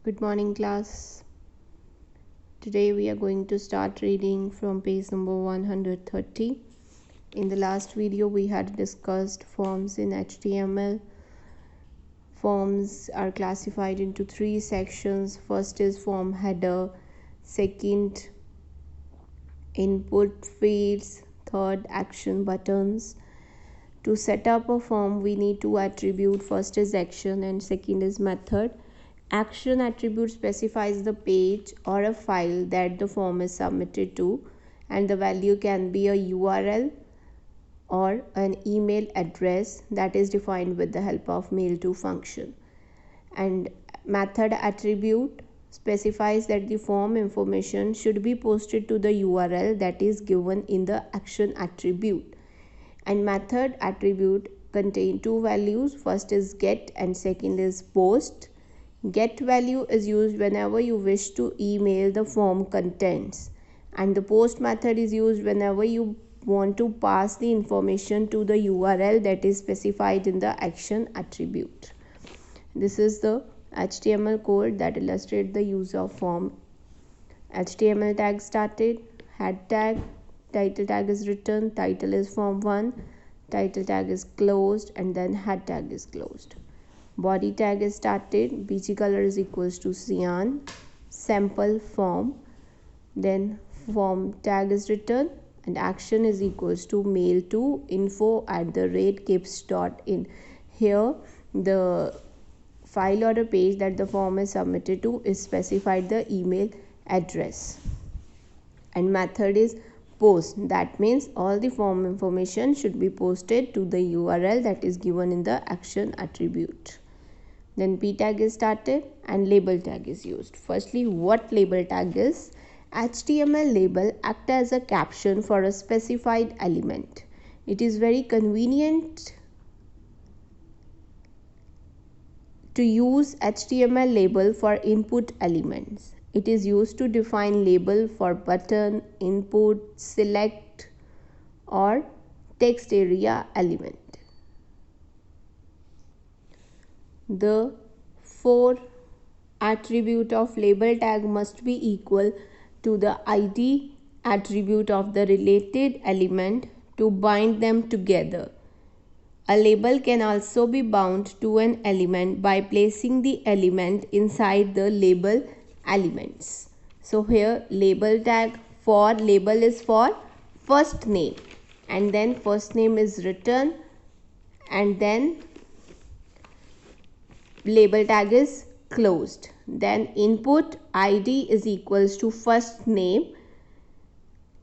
Good morning, class. Today we are going to start reading from page number 130. In the last video, we had discussed forms in HTML. Forms are classified into three sections. First is form header, second, input fields, third, action buttons. To set up a form, we need two attributes. First is action and second is method. Action attribute specifies the page or a file that the form is submitted to, and the value can be a URL or an email address that is defined with the help of mail to function. And method attribute specifies that the form information should be posted to the URL that is given in the action attribute. And method attribute contain two values. First is get and second is post. Get value is used whenever you wish to email the form contents, and the post method is used whenever you want to pass the information to the URL that is specified in the action attribute. This is the HTML code that illustrates the use of form. HTML tag started, head tag, title tag is written, title is form 1, title tag is closed, and then head tag is closed. Body tag is started, bg color is equals to cyan, sample form, then form tag is written, and action is equals to mail to info@gibbs.in. Here the file or a page that the form is submitted to is specified the email address. And method is post, that means all the form information should be posted to the URL that is given in the action attribute. Then p tag is started and label tag is used. Firstly, what label tag is? HTML label act as a caption for a specified element. It is very convenient to use HTML label for input elements. It is used to define label for button, input, select or text area element. The for attribute of label tag must be equal to the ID attribute of the related element to bind them together. A label can also be bound to an element by placing the element inside the label elements. So here label tag for label is for first name, and then first name is written, and then label tag is closed. Then input ID is equals to first name,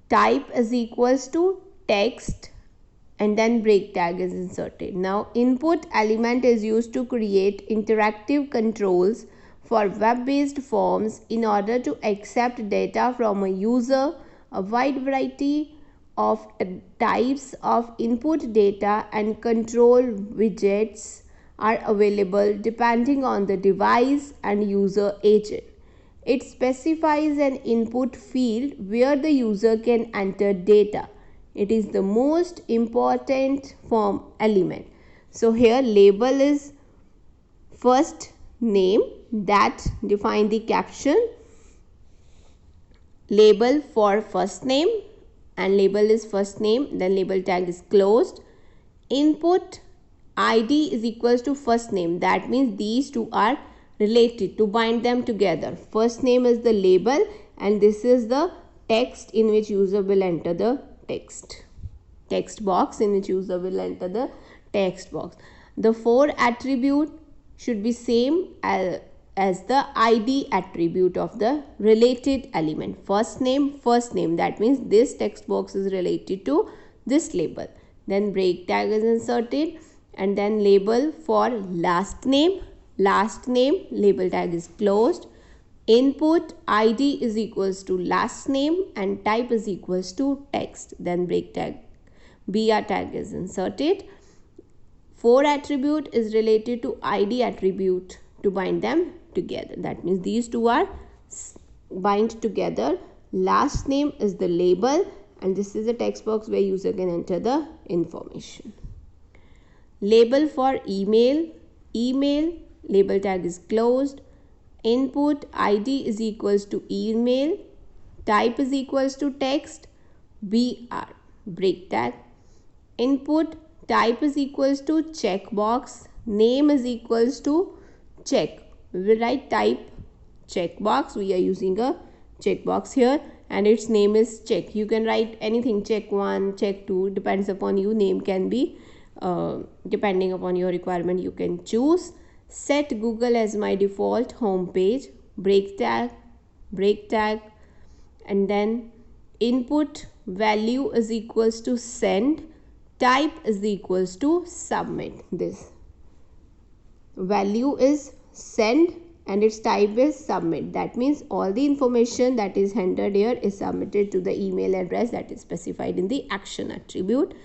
type is equals to text, and then break tag is inserted. Now input element is used to create interactive controls for web-based forms in order to accept data from a user. A wide variety of types of input data and control widgets are available depending on the device and user agent. It specifies an input field where the user can enter data. It is the most important form element. So here label is first name that define the caption. Label for first name, and label is first name, then label tag is closed. Input ID is equals to first name, that means these two are related to bind them together. First name is the label and this is the text in which user will enter the text box in which user will enter the text box. The for attribute should be same as the ID attribute of the related element. First name, that means this text box is related to this label. Then break tag is inserted, and then label for last name, label tag is closed. Input ID is equals to last name and type is equals to text, then break tag, BR tag is inserted. For attribute is related to ID attribute to bind them together, that means these two are bind together. Last name is the label and this is a text box where user can enter the information. Label for email, label tag is closed. Input ID is equals to email, type is equals to text, BR, break tag. Input type is equals to checkbox, name is equals to check. We will write type checkbox, we are using a checkbox here, and its name is check. You can write anything, check 1, check 2, depends upon you. Name can be depending upon your requirement, you can choose. Set Google as my default home page, break tag, and then input value is equals to send, type is equals to submit. This value is send and its type is submit. That means all the information that is entered here is submitted to the email address that is specified in the action attribute.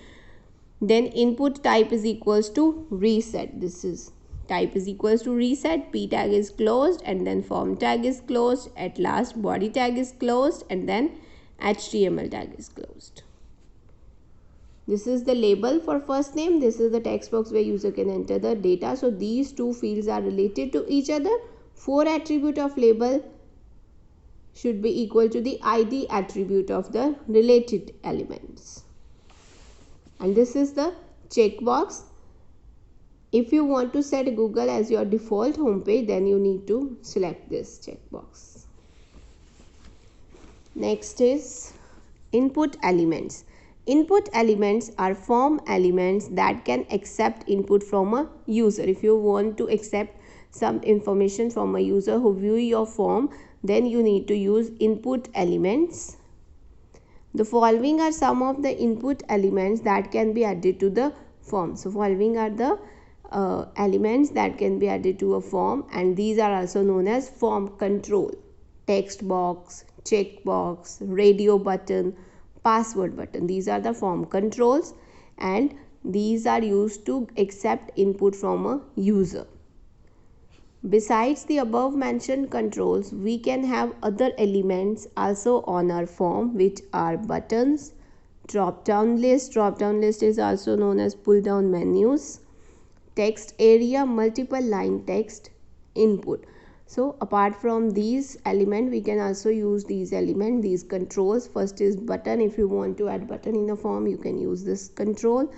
Then input type is equals to reset. This is type is equals to reset, p tag is closed, and then form tag is closed, at last body tag is closed, and then HTML tag is closed. This is the label for first name. This is the text box where user can enter the data. So these two fields are related to each other. 4 attribute of label should be equal to the ID attribute of the related elements. And this is the checkbox. If you want to set Google as your default homepage, then you need to select this checkbox. Next is input elements. Input elements are form elements that can accept input from a user. If you want to accept some information from a user who view your form, then you need to use input elements. The following are some of the input elements that can be added to the form. So following are the elements that can be added to a form, and these are also known as form control. Text box, check box, radio button, password button. These are the form controls, and these are used to accept input from a user. Besides the above mentioned controls, we can have other elements also on our form, which are buttons, drop down list. Drop down list is also known as pull down menus, text area, multiple line text, input. So apart from these elements, we can also use these elements, these controls. First is button. If you want to add button in a form, you can use this control.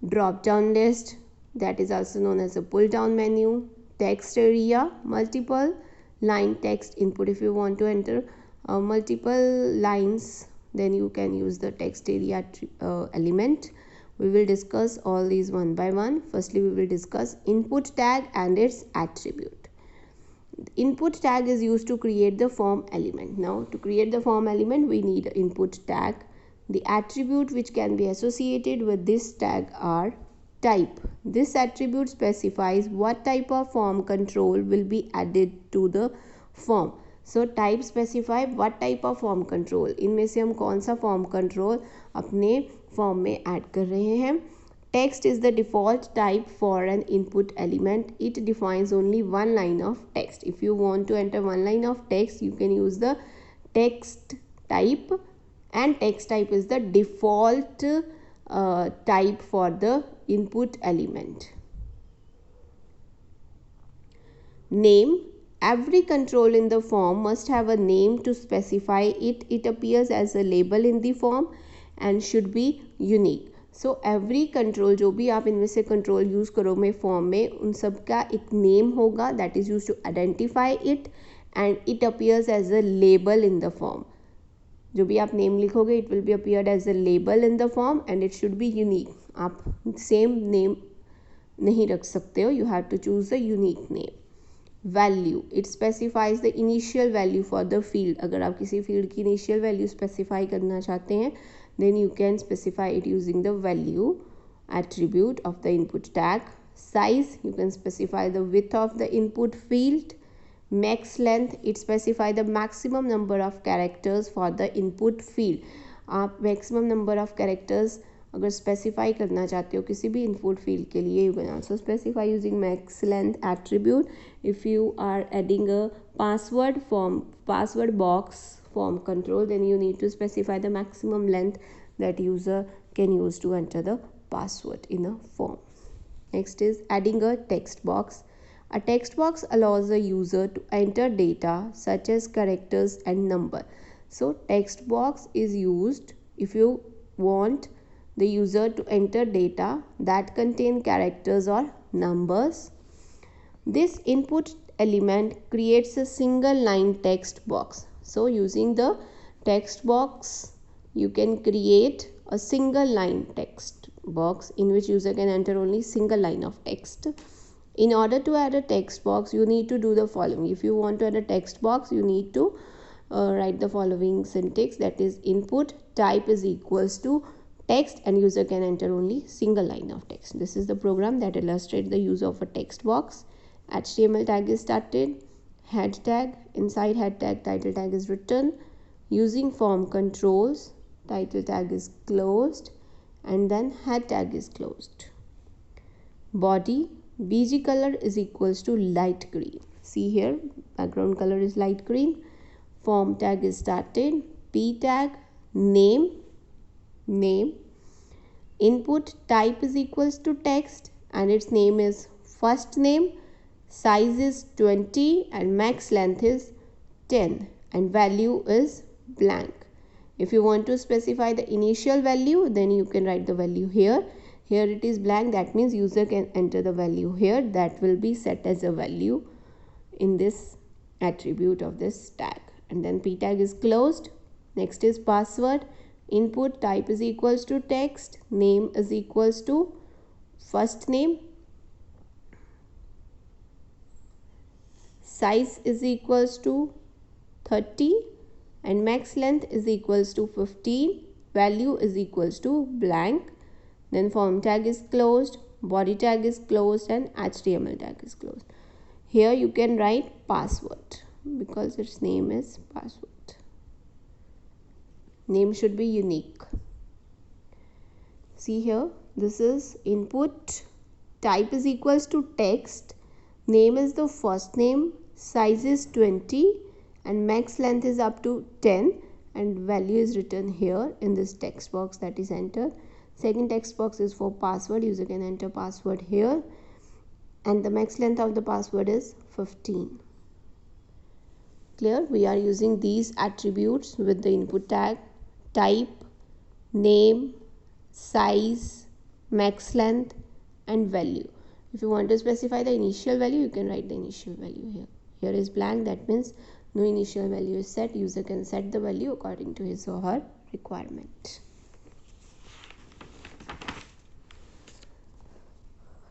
Drop down list, that is also known as a pull down menu. Text area, multiple line text input. If you want to enter multiple lines, then you can use the text area element. We will discuss all these one by one. Firstly, we will discuss input tag and its attribute. Input tag is used to create the form element. Now, to create the form element, we need input tag. The attribute which can be associated with this tag are type. This attribute specifies what type of form control will be added to the form. So type specify what type of form control, इनमें से हम कौन सा form control अपने form में add कर रहे हैं. Text is the default type for an input element. It defines only one line of text. If you want to enter one line of text, you can use the text type, and text type is the default type for the input element. Name. Every control in the form must have a name to specify it. It appears as a label in the form and should be unique. So every control, जो भी आप इनमें से control use करोगे form में, उन सब का एक name होगा that is used to identify it, and it appears as a label in the form. जो भी आप नेम लिखोगे, it will be appeared as a label in the form and it should be unique. आप same name नहीं रख सकते हो, you have to choose the unique name. Value, it specifies the initial value for the field. अगर आप किसी field की initial value specify करना चाहते हैं, then you can specify it using the value attribute of the input tag. Size, you can specify the width of the input field. Max length, it specify the maximum number of characters for the input field. आप maximum number of characters अगर specify करना चाहते हो किसी भी input field के लिए, you can also specify using max length attribute. If you are adding a password box form control, then you need to specify the maximum length that user can use to enter the password in a form. Next is adding a text box. A text box allows the user to enter data such as characters and number. So text box is used if you want the user to enter data that contain characters or numbers. This input element creates a single line text box. So using the text box you can create a single line text box in which user can enter only single line of text. In order to add a text box you need to do the following. If you want to add a text box you need to write the following syntax, that is input type is equals to text and user can enter only single line of text. This is the program that illustrates the use of a text box. HTML tag is started, head tag, inside head tag title tag is written. Using form controls, title tag is closed and then head tag is closed. Body, BG color is equals to light green. See here, background color is light green. Form tag is started. P tag, name. Input type is equals to text and its name is first name. Size is 20 and max length is 10 and value is blank. If you want to specify the initial value then you can write the value here. Here it is blank, that means user can enter the value here, that will be set as a value in this attribute of this tag. And then P tag is closed. Next is password. Input type is equals to text, name is equals to first name, size is equals to 30 and max length is equals to 15, value is equals to blank. Then form tag is closed, body tag is closed and HTML tag is closed. Here you can write password because its name is password. Name should be unique. See here, this is input type is equals to text, name is the first name, size is 20 and max length is up to 10 and value is written here in this text box that is entered. Second text box is for password, user can enter password here and the max length of the password is 15. Clear? We are using these attributes with the input tag, type, name, size, max length and value. If you want to specify the initial value you can write the initial value here. Here is blank, that means no initial value is set. User can set the value according to his or her requirement.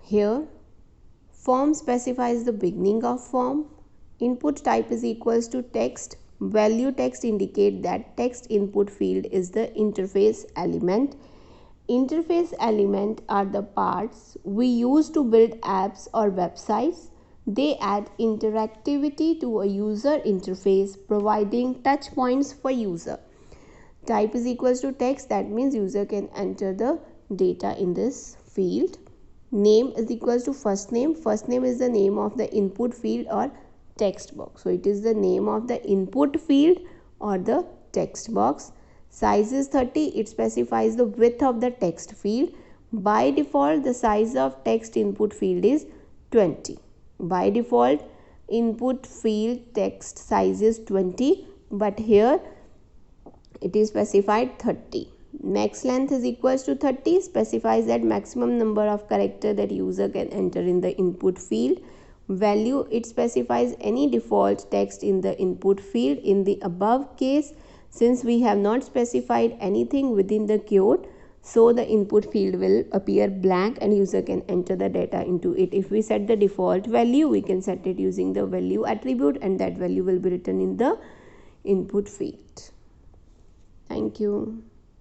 Here form specifies the beginning of form. Input type is equals to text. Value text indicate that text input field is the interface element. Interface element are the parts we use to build apps or websites. They add interactivity to a user interface, providing touch points for user. Type is equals to text, that means user can enter the data in this field. Name is equals to first name. First name is the name of the input field or text box. So it is the name of the input field or the text box. Size is 30. It specifies the width of the text field. By default, the size of text input field is 20. By default, input field text size is 20, but here it is specified 30. Max length is equals to 30, specifies that maximum number of character that user can enter in the input field. Value, it specifies any default text in the input field. In the above case, since we have not specified anything within the code, so the input field will appear blank and user can enter the data into it. If we set the default value, we can set it using the value attribute and that value will be written in the input field. Thank you.